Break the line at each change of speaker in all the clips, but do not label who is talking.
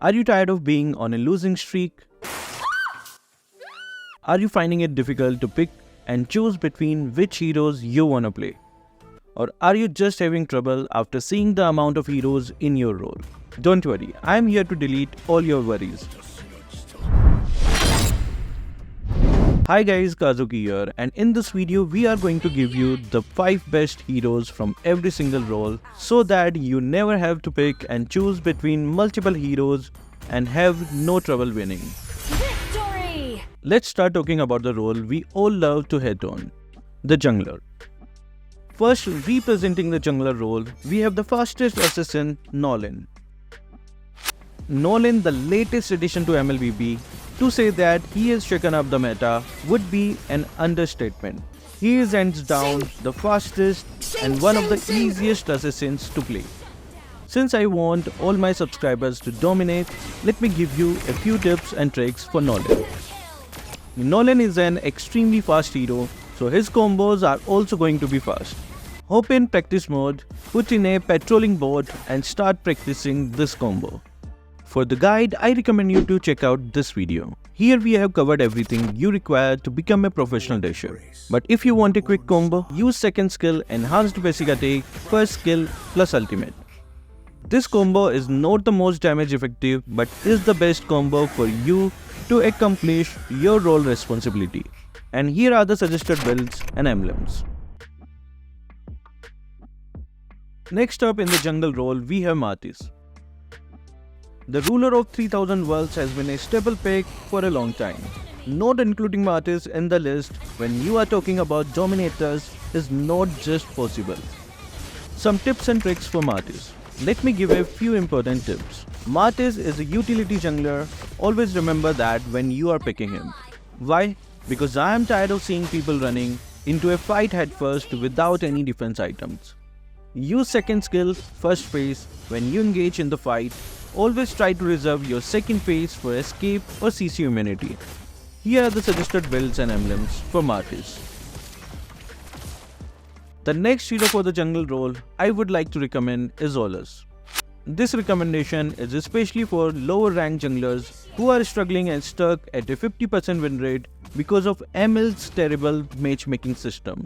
Are you tired of being on a losing streak? Are you finding it difficult to pick and choose between which heroes you wanna play? Or are you just having trouble after seeing the amount of heroes in your role? Don't worry, I am here to delete all your worries. Hi guys, Kazuki here, and in this video we are going to give you the 5 best heroes from every single role so that you never have to pick and choose between multiple heroes and have no trouble winning.
Victory!
Let's start talking about the role we all love to hit on, the jungler. First, representing the jungler role, we have the fastest assassin, Nolan. Nolan, the latest addition to MLBB, to say that he has shaken up the meta would be an understatement. He is hands down the fastest and one of the easiest assassins to play. Since I want all my subscribers to dominate, let me give you a few tips and tricks for Nolan. Nolan is an extremely fast hero, so his combos are also going to be fast. Hop in practice mode, put in a patrolling bot and start practicing this combo. For the guide, I recommend you to check out this video. Here we have covered everything you require to become a professional dasher. But if you want a quick combo, use second skill, enhanced basic attack, first skill plus ultimate. This combo is not the most damage effective but is the best combo for you to accomplish your role responsibility. And here are the suggested builds and emblems. Next up in the jungle role, we have Martis. The ruler of 3000 worlds has been a staple pick for a long time. Not including Martis in the list when you are talking about dominators is not just possible. Some tips and tricks for Martis. Let me give a few important tips. Martis is a utility jungler. Always remember that when you are picking him. Why? Because I am tired of seeing people running into a fight headfirst without any defense items. Use second skill, first phase when you engage in the fight. Always try to reserve your second phase for escape or CC immunity. Here are the suggested builds and emblems for Martis. The next hero for the jungle role I would like to recommend is Olus. This recommendation is especially for lower rank junglers who are struggling and stuck at a 50% win rate because of ML's terrible matchmaking system.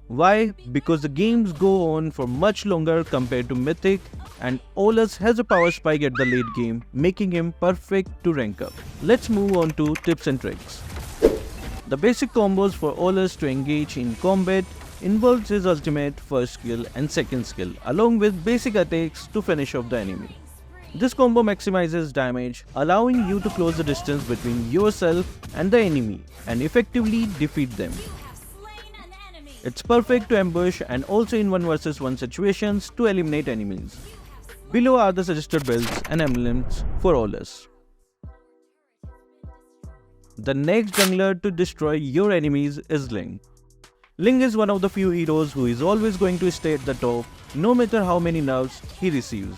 Why? Because the games go on for much longer compared to Mythic, and Olus has a power spike at the late game, making him perfect to rank up. Let's move on to tips and tricks. The basic combos for Olus to engage in combat involves his ultimate, first skill and second skill, along with basic attacks to finish off the enemy. This combo maximizes damage, allowing you to close the distance between yourself and the enemy and effectively defeat them. It's perfect to ambush and also in 1 vs 1 situations to eliminate enemies. Below are the suggested builds and emblems for Olus. The next jungler to destroy your enemies is Ling. Ling is one of the few heroes who is always going to stay at the top no matter how many nerfs he receives.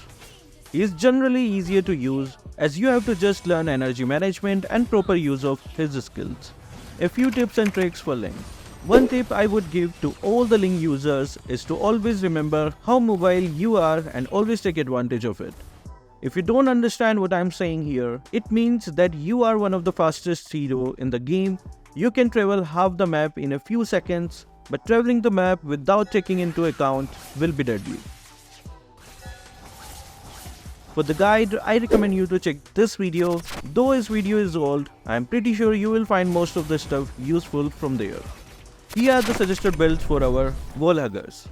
He is generally easier to use as you have to just learn energy management and proper use of his skills. A few tips and tricks for Ling. One tip I would give to all the Ling users is to always remember how mobile you are and always take advantage of it. If you don't understand what I'm saying here, it means that you are one of the fastest hero in the game. You can travel half the map in a few seconds, but traveling the map without taking into account will be deadly. For the guide, I recommend you to check this video. Though this video is old, I'm pretty sure you will find most of the stuff useful from there. Here are the suggested builds for our wall huggers.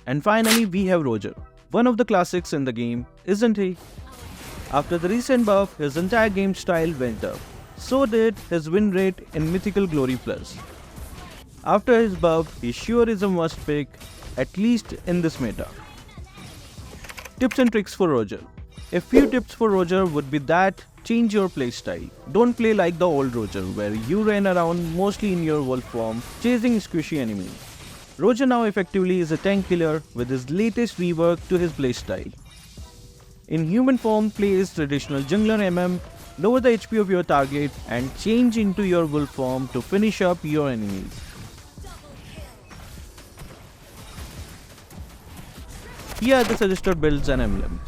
And finally, we have Roger, one of the classics in the game, isn't he? After the recent buff, his entire game style went up. So did his win rate in Mythical Glory Plus. After his buff, he sure is a must pick, at least in this meta. Tips and tricks for Roger. A few tips for Roger would be that change your playstyle. Don't play like the old Roger where you ran around mostly in your wolf form chasing squishy enemies. Roger now effectively is a tank killer with his latest rework to his playstyle. In human form, play his traditional jungler MM, lower the HP of your target and change into your wolf form to finish up your enemies. Here are the suggested builds and emblems.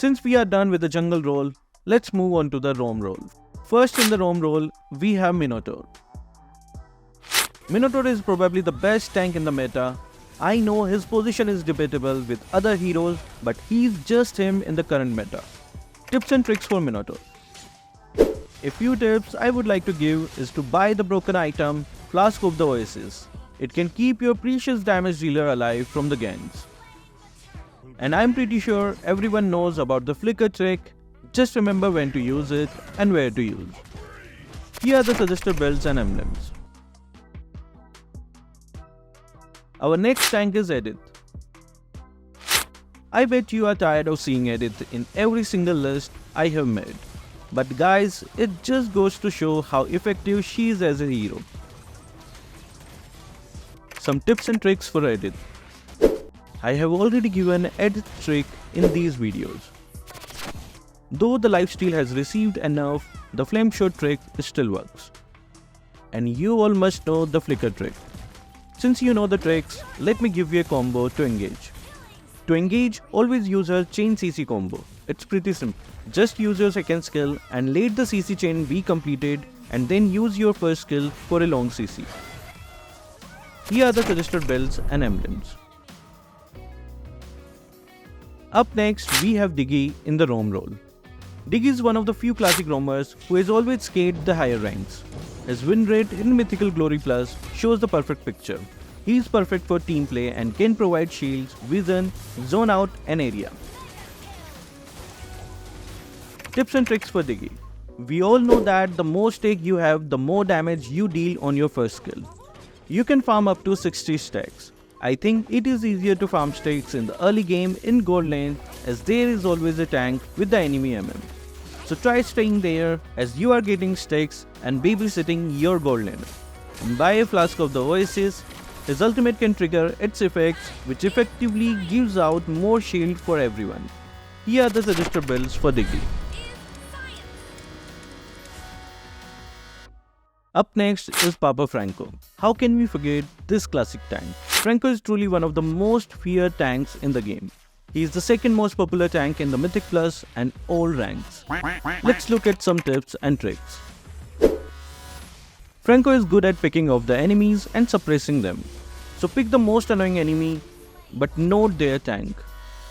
Since we are done with the jungle role, let's move on to the roam role. First in the roam role, we have Minotaur. Minotaur is probably the best tank in the meta. I know his position is debatable with other heroes, but he's just him in the current meta. Tips and tricks for Minotaur. A few tips I would like to give is to buy the broken item, Flask of the Oasis. It can keep your precious damage dealer alive from the ganks. And I'm pretty sure everyone knows about the flicker trick, just remember when to use it and where to use. Here are the suggested builds and emblems. Our next tank is Edith. I bet you are tired of seeing Edith in every single list I have made. But guys, it just goes to show how effective she is as a hero. Some tips and tricks for Edith. I have already given Edith trick in these videos. Though the lifesteal has received a nerf, the flame shot trick still works. And you all must know the flicker trick. Since you know the tricks, let me give you a combo to engage. To engage, always use her chain CC combo. It's pretty simple. Just use your second skill and let the CC chain be completed and then use your first skill for a long CC. Here are the suggested builds and emblems. Up next, we have Diggy in the roam role. Diggy is one of the few classic roamers who has always scaled the higher ranks. His win rate in Mythical Glory Plus shows the perfect picture. He is perfect for team play and can provide shields, vision, zone out and area. Tips and tricks for Diggy. We all know that the more stake you have, the more damage you deal on your first skill. You can farm up to 60 stacks. I think it is easier to farm stakes in the early game in gold lane as there is always a tank with the enemy MM. So try staying there as you are getting stakes and babysitting your gold laner. And buy a Flask of the Oasis. His ultimate can trigger its effects, which effectively gives out more shield for everyone. Here are the suggested builds for Diggy. Up next is Papa Franco. How can we forget this classic tank? Franco is truly one of the most feared tanks in the game. He is the second most popular tank in the Mythic Plus and all ranks. Let's look at some tips and tricks. Franco is good at picking off the enemies and suppressing them. So pick the most annoying enemy, but note their tank.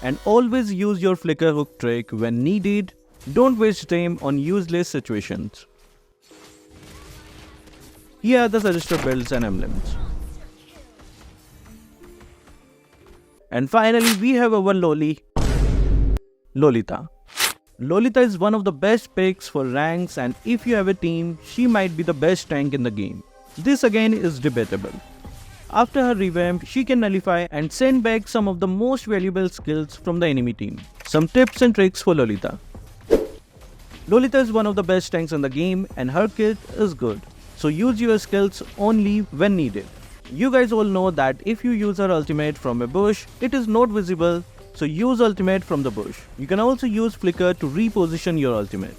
And always use your flicker hook trick when needed. Don't waste time on useless situations. Here are the suggested builds and emblems. And finally, we have our Lolita. Lolita is one of the best picks for ranks, and if you have a team, she might be the best tank in the game. This again is debatable. After her revamp, she can nullify and send back some of the most valuable skills from the enemy team. Some tips and tricks for Lolita. Lolita is one of the best tanks in the game and her kit is good. So use your skills only when needed. You guys all know that if you use her ultimate from a bush, it is not visible, so use ultimate from the bush. You can also use flicker to reposition your ultimate.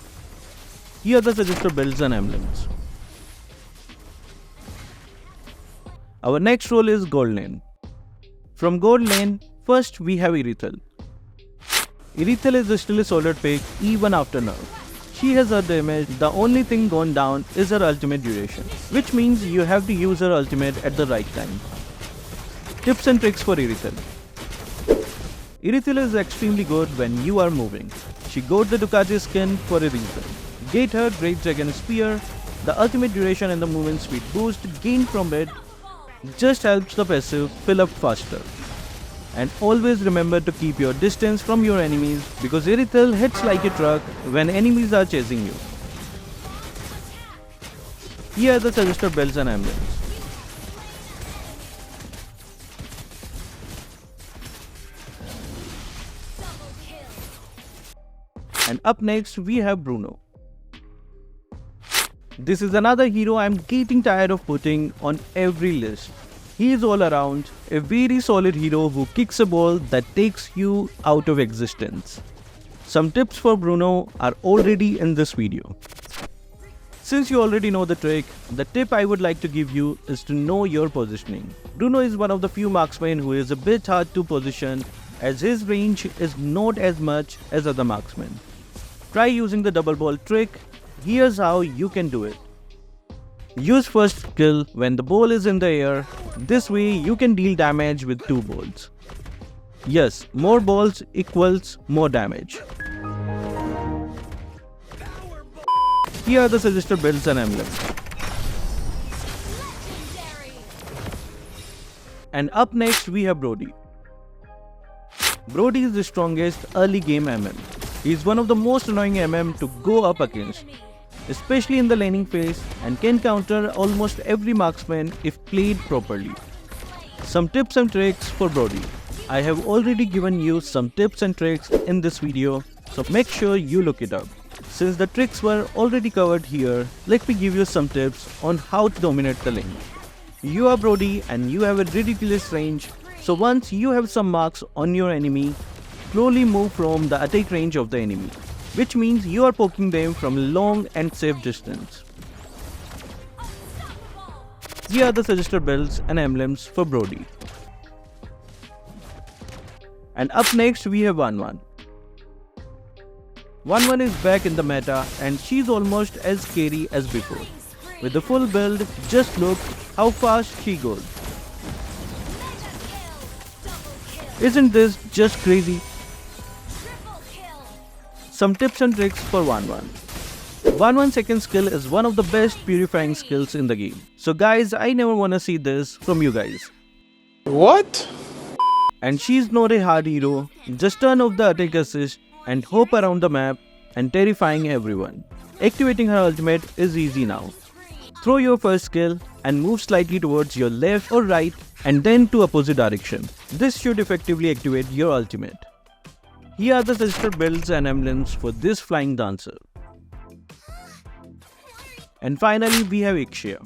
Here are the suggested builds and emblems. Our next role is Gold Lane. From Gold Lane, first we have Irithel. Irithel is still a solid pick even after nerf. She has her damage, the only thing gone down is her ultimate duration, which means you have to use her ultimate at the right time. Tips and tricks for Irithel. Irithel is extremely good when you are moving. She got the Dukaji skin for a reason. Get her Great Dragon Spear, the ultimate duration and the movement speed boost gained from it just helps the passive fill up faster. And always remember to keep your distance from your enemies because Irithel hits like a truck when enemies are chasing you. Here are the suggested builds and emblems. And up next we have Bruno. This is another hero I'm getting tired of putting on every list. He is all around a very solid hero who kicks a ball that takes you out of existence. Some tips for Bruno are already in this video. Since you already know the trick, the tip I would like to give you is to know your positioning. Bruno is one of the few marksmen who is a bit hard to position as his range is not as much as other marksmen. Try using the double ball trick. Here's how you can do it. Use first skill when the ball is in the air. This way you can deal damage with 2 balls. Yes, more balls equals more damage. Here are the suggested builds and emblems.
Legendary.
And up next we have Brody. Brody is the strongest early game MM. He is one of the most annoying MM to go up against, especially in the laning phase, and can counter almost every marksman if played properly. Some tips and tricks for Brody. I have already given you some tips and tricks in this video, so make sure you look it up. Since the tricks were already covered here, let me give you some tips on how to dominate the lane. You are Brody and you have a ridiculous range, so once you have some marks on your enemy, slowly move from the attack range of the enemy, which means you are poking them from a long and safe distance. Here are the suggested builds and emblems for Brody. And up next we have 1-1. 1-1 is back in the meta and she's almost as scary as before. With the full build, just look how fast she goes. Isn't this just crazy? Some tips and tricks for 1-1. 1-1 second skill is one of the best purifying skills in the game. So guys, I never wanna see this from you guys.
What?
And she's not a hard hero, just turn off the attack assist and hop around the map and terrifying everyone. Activating her ultimate is easy now. Throw your first skill and move slightly towards your left or right and then to opposite direction. This should effectively activate your ultimate. Here are the suggested builds and emblems for this flying dancer. And finally we have Ixia.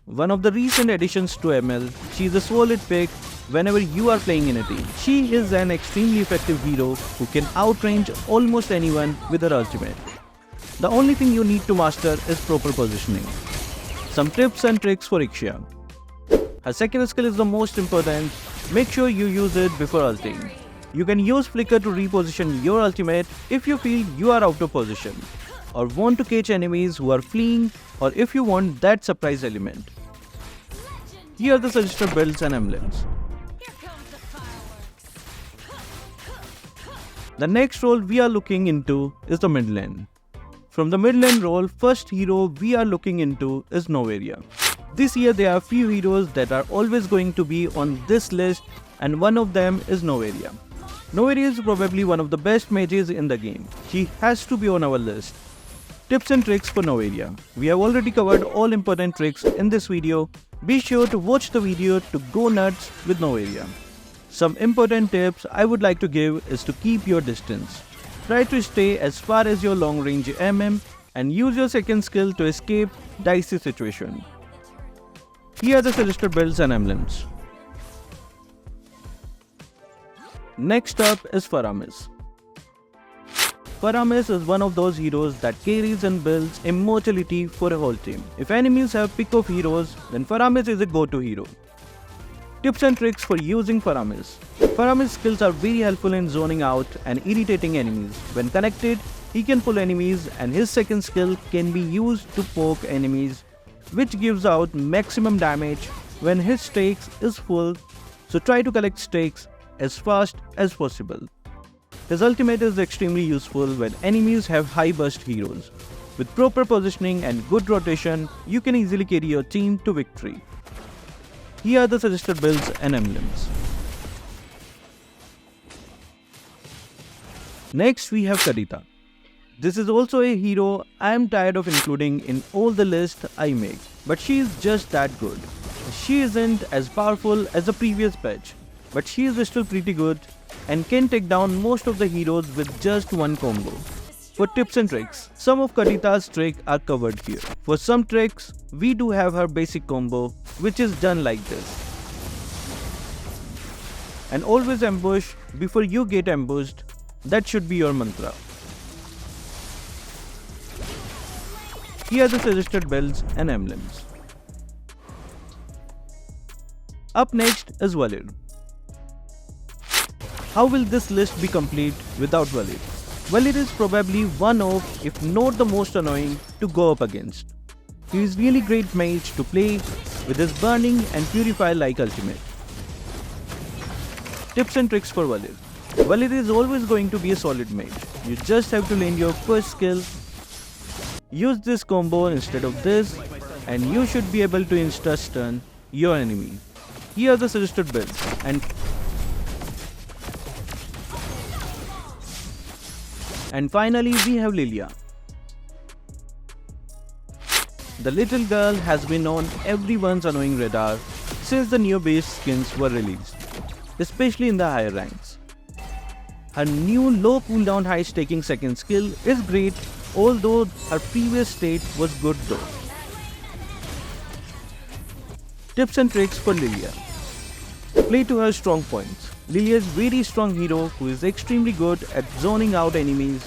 One of the recent additions to ML, she is a solid pick whenever you are playing in a team. She is an extremely effective hero who can outrange almost anyone with her ultimate. The only thing you need to master is proper positioning. Some tips and tricks for Ixia. Her second skill is the most important. Make sure you use it before ulting. You can use flicker to reposition your ultimate if you feel you are out of position, or want to catch enemies who are fleeing, or if you want that surprise element. Here are the suggested builds and emblems.
Here comes the fireworks.
The next role we are looking into is the Midland. From the Midland role, first hero we are looking into is Novaria. This year there are few heroes that are always going to be on this list, and one of them is Novaria. Novaria is probably one of the best mages in the game. She has to be on our list. Tips and tricks for Novaria. We have already covered all important tricks in this video. Be sure to watch the video to go nuts with Novaria. Some important tips I would like to give is to keep your distance. Try to stay as far as your long range MM and use your second skill to escape dicey situation. Here are the suggested builds and emblems. Next up is Faramis. Faramis is one of those heroes that carries and builds immortality for a whole team. If enemies have pick of heroes, then Faramis is a go-to hero. Tips and tricks for using Faramis. Faramis' skills are very helpful in zoning out and irritating enemies. When connected, he can pull enemies and his second skill can be used to poke enemies, which gives out maximum damage when his stakes is full, so try to collect stakes as fast as possible. His ultimate is extremely useful when enemies have high burst heroes. With proper positioning and good rotation, you can easily carry your team to victory. Here are the suggested builds and emblems. Next we have Kadita. This is also a hero I am tired of including in all the lists I make, but she is just that good. She isn't as powerful as the previous patch, but she is still pretty good and can take down most of the heroes with just one combo. For tips and tricks, some of Kadita's tricks are covered here. For some tricks, we do have her basic combo, which is done like this. And always ambush before you get ambushed. That should be your mantra. Here are the suggested builds and emblems. Up next is Valir. How will this list be complete without Valid? Valid is probably one of, if not the most annoying, to go up against. He is really great mage to play with his burning and purify like ultimate. Tips and tricks for Valid. Valid is always going to be a solid mage. You just have to land your first skill. Use this combo instead of this, and you should be able to insta-stun your enemy. Here are the suggested builds. And finally, we have Lilia. The little girl has been on everyone's annoying radar since the new base skins were released, especially in the higher ranks. Her new low cooldown high staking second skill is great, although her previous state was good though. Tips and tricks for Lilia. Play to her strong points. Lilia is a very strong hero who is extremely good at zoning out enemies,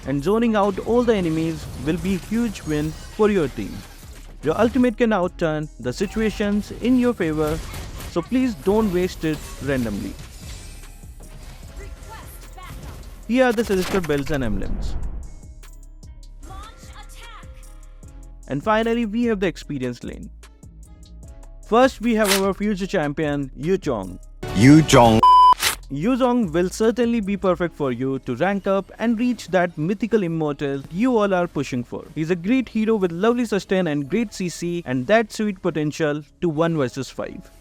and zoning out all the enemies will be a huge win for your team. Your ultimate can outturn the situations in your favor, so please don't waste it randomly. Here are the suggested builds and emblems. And finally, we have the experience lane. First, we have our future champion, Yuzhong. Yuzhong will certainly be perfect for you to rank up and reach that mythical immortal you all are pushing for. He's a great hero with lovely sustain and great CC and that sweet potential to 1 vs 5.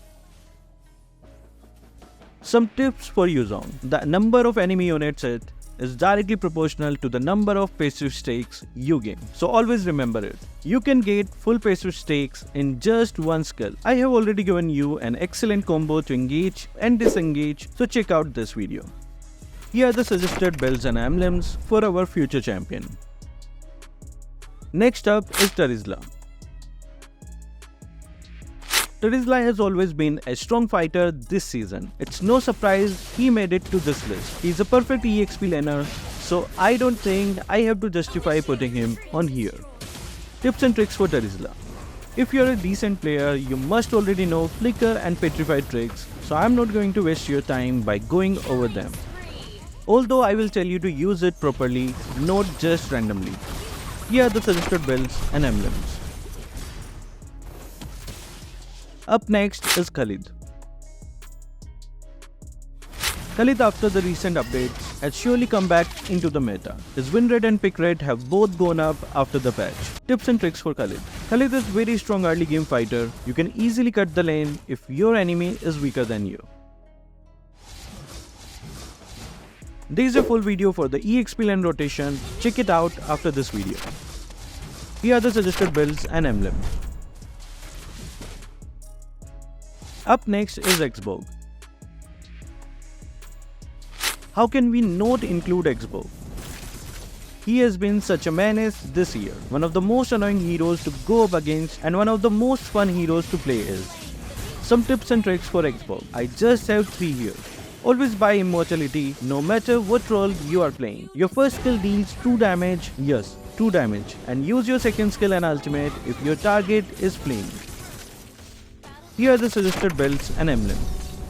Some tips for Yuzhong. The number of enemy units hit is directly proportional to the number of passive stakes you gain. So always remember it. You can get full passive stakes in just one skill. I have already given you an excellent combo to engage and disengage, so check out this video. Here are the suggested builds and emblems for our future champion. Next up is Terizla. Terizla has always been a strong fighter this season. It's no surprise he made it to this list. He's a perfect EXP laner, so I don't think I have to justify putting him on here. Tips and tricks for Terizla. If you're a decent player, you must already know Flicker and Petrify tricks, so I'm not going to waste your time by going over them. Although I will tell you to use it properly, not just randomly. Here are the suggested builds and emblems. Up next is Khalid. Khalid, after the recent updates, has surely come back into the meta. His win rate and pick rate have both gone up after the patch. Tips and tricks for Khalid. Khalid is a very strong early game fighter. You can easily cut the lane if your enemy is weaker than you. There is a full video for the EXP Lane rotation. Check it out after this video. Here are the suggested builds and emblems. Up next is Xbog. How can we not include Xbog? He has been such a menace this year. One of the most annoying heroes to go up against and one of the most fun heroes to play is. Some tips and tricks for Xbog. I just have 3 here. Always buy Immortality no matter what role you are playing. Your first skill deals 2 damage, yes, 2 damage, and use your second skill and ultimate if your target is fleeing. Here are the suggested builds and emblems.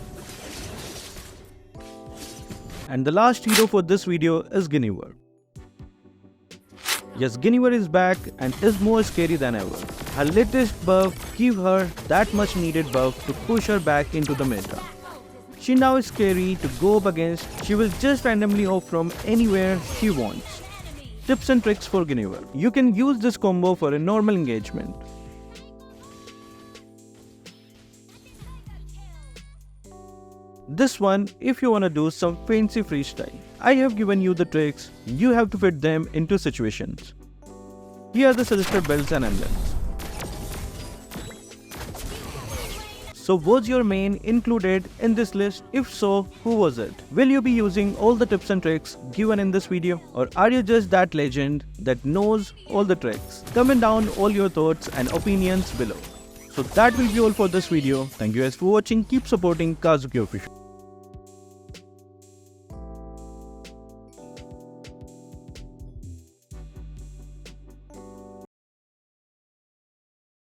And the last hero for this video is Guinevere. Yes, Guinevere is back and is more scary than ever. Her latest buff gives her that much needed buff to push her back into the meta. She now is scary to go up against. She will just randomly off from anywhere she wants. Tips and tricks for Guinevere. You can use this combo for a normal engagement. This one if you wanna do some fancy freestyle. I have given you the tricks, you have to fit them into situations. Here are the suggested builds and emblems. So was your main included in this list? If so, who was it? Will you be using all the tips and tricks given in this video? Or are you just that legend that knows all the tricks? Comment down all your thoughts and opinions below. So that will be all for this video. Thank you guys for watching. Keep supporting Kazuki Official.